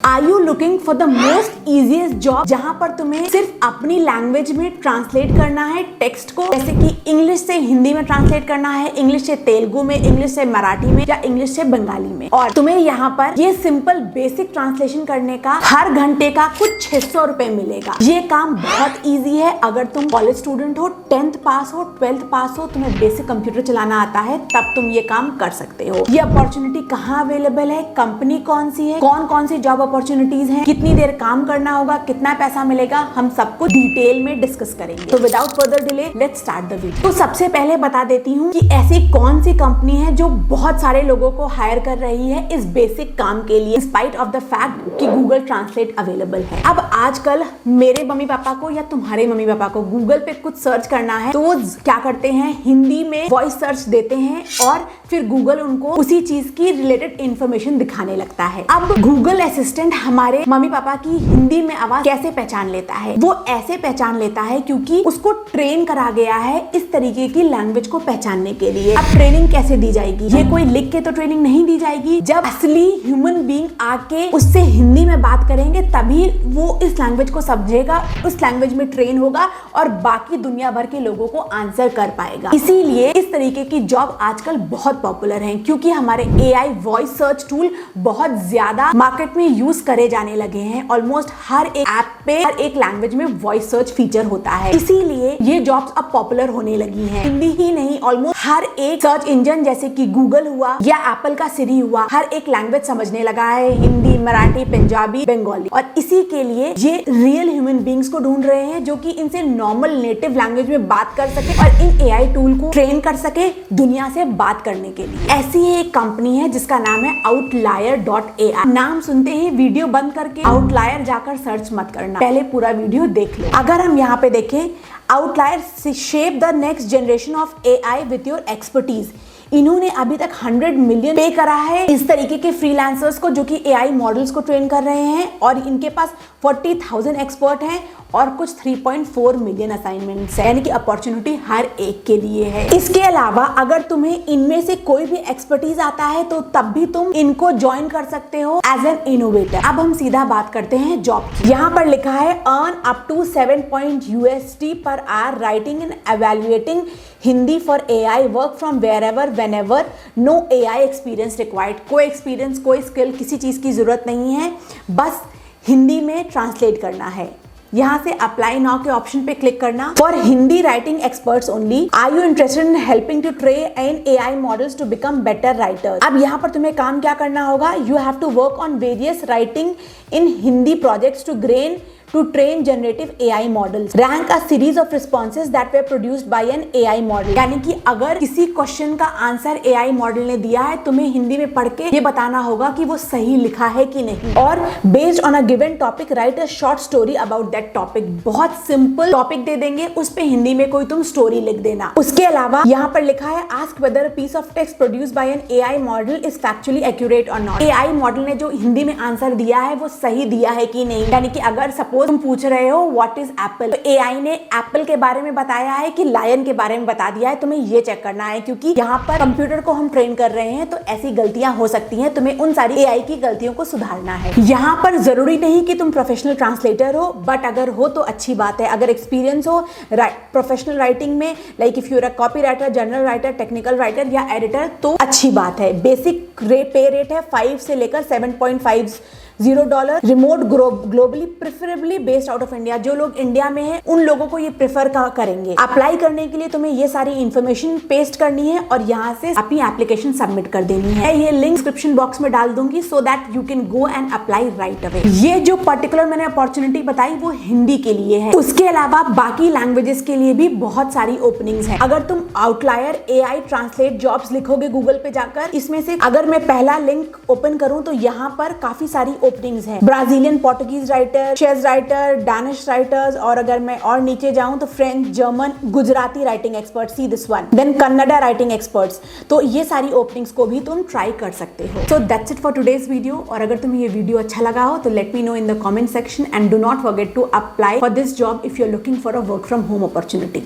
Are you looking for the most easiest job जहां पर तुम्हें सिर्फ अपनी लैंग्वेज में ट्रांसलेट करना है टेक्स्ट को, जैसे कि इंग्लिश से हिंदी में ट्रांसलेट करना है, इंग्लिश से तेलुगु में, इंग्लिश से मराठी में या इंग्लिश से बंगाली में, और तुम्हें यहाँ पर ये सिंपल बेसिक ट्रांसलेशन करने का हर घंटे का कुछ 600 रुपए मिलेगा। ये काम बहुत ईजी है। अगर तुम कॉलेज स्टूडेंट हो, 10th पास हो, 12th पास हो, तुम्हें बेसिक कंप्यूटर चलाना आता है, तब तुम ये काम कर सकते हो। ये अपॉर्चुनिटी कहाँ अवेलेबल है, कंपनी कौन सी है, कौन कौन सी जॉब अपॉर्चुनिटीज हैं, कितनी देर काम करना होगा, कितना पैसा मिलेगा, हम सब कुछ डिटेल में डिस्कस करेंगे। तो without further delay let's start the video. तो सबसे पहले बता देती हूँ कि ऐसी कौन सी कंपनी है जो बहुत सारे लोगों को हायर कर रही है इस बेसिक काम के लिए, स्पाइट ऑफ द फैक्ट कि गूगल ट्रांसलेट अवेलेबल है। अब आजकल मेरे मम्मी पापा को या तुम्हारे मम्मी पापा को गूगल पे कुछ सर्च करना है तो क्या करते हैं, हिंदी में वॉइस सर्च देते हैं और फिर गूगल उनको उसी चीज की रिलेटेड इंफॉर्मेशन दिखाने लगता है। अब गूगल असिस्टेंट हमारे मम्मी पापा की हिंदी में आवाज कैसे पहचान लेता है? वो ऐसे पहचान लेता है क्योंकि उसको ट्रेन करा गया है इस तरीके की लैंग्वेज को पहचानने के लिए। अब ट्रेनिंग कैसे दी जाएगी? ये कोई लिख के तो ट्रेनिंग नहीं दी जाएगी। जब असली ह्यूमन बीइंग आके उससे हिंदी में बात करेंगे तभी वो इस लैंग्वेज को समझेगा, उस लैंग्वेज में ट्रेन होगा और बाकी दुनिया भर के लोगों को आंसर कर पाएगा। इसीलिए इस तरीके की जॉब आजकल बहुत पॉपुलर है क्योंकि हमारे AI वॉइस सर्च टूल बहुत ज्यादा मार्केट में यूज करे जाने लगे हैं। ऑलमोस्ट हर एक ऐप पे हर एक लैंग्वेज में वॉइस सर्च फीचर होता है, इसीलिए ये जॉब्स अब पॉपुलर होने लगी हैं। हिंदी ही नहीं, ऑलमोस्ट हर एक सर्च इंजन जैसे कि गूगल हुआ या एप्पल का सिरी हुआ, हर एक लैंग्वेज समझने लगा है, हिंदी, मराठी, पंजाबी, बंगाली। और इसी के लिए ये रियल ह्यूमन बीइंग्स को ढूंढ रहे हैं जो कि इनसे नॉर्मल नेटिव लैंग्वेज में बात कर सके और इन AI टूल को ट्रेन कर सके दुनिया से बात करने के लिए। ऐसी ही एक कंपनी है जिसका नाम है Outlier.ai। नाम सुनते ही वीडियो बंद करके आउटलायर जाकर सर्च मत करना, पहले पूरा वीडियो देख लो। अगर हम यहाँ पे देखें, outlier shape the next generation of AI with your expertise. इन्होंने अभी तक 100 मिलियन पे करा है इस तरीके के फ्रीलांसर्स को जो कि AI मॉडल्स को ट्रेन कर रहे हैं, और इनके पास 40,000 एक्सपर्ट हैं और कुछ 3.4 मिलियन असाइनमेंट्स है, यानी कि अपॉर्चुनिटी हर एक के लिए है। इसके अलावा अगर तुम्हें इनमें से कोई भी एक्सपर्टीज आता है तो तब भी तुम इनको ज्वाइन कर सकते हो एज एन इनोवेटर। अब हम सीधा बात करते हैं जॉब की। यहाँ पर लिखा है earn up to 7 USD per hour writing and evaluating Hindi for AI work from wherever whenever, no AI experience required. कोई एक्सपीरियंस, कोई स्किल, किसी चीज की जरूरत नहीं है, बस हिंदी में ट्रांसलेट करना है। यहाँ से अप्लाई नाउ के ऑप्शन पे क्लिक करना। For Hindi writing experts only, are you interested in helping to train AI models to become better writers. अब यहाँ पर तुम्हें काम क्या करना होगा, you have to work on various writing in Hindi projects to train generative AI models. Rank a series of responses that were produced by an AI model. यानी कि अगर किसी क्वेश्चन का आंसर AI मॉडल ने दिया है, तुम्हें हिंदी में पढ़ के ये बताना होगा कि वो सही लिखा है कि नहीं। और based on a given topic right a short story about that topic. बहुत सिंपल टॉपिक दे देंगे, उस पे हिंदी में कोई तुम स्टोरी लिख देना। उसके अलावा यहाँ पर लिखा है ask whether a piece of text produced by an AI model is factually accurate और नॉट। AI मॉडल ने जो हिंदी में आंसर दिया है वो सही दिया है कि नहीं। यानी कि अगर सपोज तुम पूछ रहे हो व्हाट इज एप्पल, तो AI ने एप्पल के बारे में बताया है कि लायन के बारे में बता दिया है। तुम्हें ये चेक करना है क्योंकि यहाँ पर कंप्यूटर को हम ट्रेन कर रहे हैं तो ऐसी गलतियां हो सकती हैं, तुम्हें उन सारी AI की गलतियों को सुधारना है। यहाँ पर जरूरी नहीं कि तुम प्रोफेशनल ट्रांसलेटर हो, बट अगर हो तो अच्छी बात है। अगर एक्सपीरियंस हो प्रोफेशनल राइटिंग में, like if you are a copy writer, general writer, technical writer या एडिटर, तो अच्छी बात है। बेसिक पे रेट है 5 से लेकर $7.50 remote globally preferably based out of India. जो लोग इंडिया में हैं उन लोगों को ये प्रेफर करेंगे। अप्लाई करने के लिए तुम्हें ये सारी इंफॉर्मेशन पेस्ट करनी है और यहाँ से अपनी एप्लीकेशन सबमिट कर देनी है। ये लिंक डिस्क्रिप्शन बॉक्स में डाल दूंगी so that you can go and apply right away. ये जो पर्टिकुलर मैंने अपॉर्चुनिटी बताई वो हिंदी के लिए है। उसके अलावा बाकी लैंग्वेजेस के लिए भी बहुत सारी ओपनिंग्स हैं। अगर तुम आउटलायर AI ट्रांसलेट जॉब्स लिखोगे गूगल पे जाकर, इसमें से अगर मैं पहला लिंक ओपन करूं तो यहाँ पर काफी सारी ओपनिंग्स हैं। Brazilian Portuguese writer, Czech writer, Danish writers, और अगर मैं और नीचे जाऊं तो French, German, Gujarati writing expert, see this one, then Kannada writing experts. तो ये सारी ओपनिंग्स को भी तुम ट्राई कर सकते हो। So that's it for today's video. और अगर तुम्हें ये वीडियो अच्छा लगा हो तो let me know in the comment section and do not forget to apply for this job if you are looking for a work from home opportunity.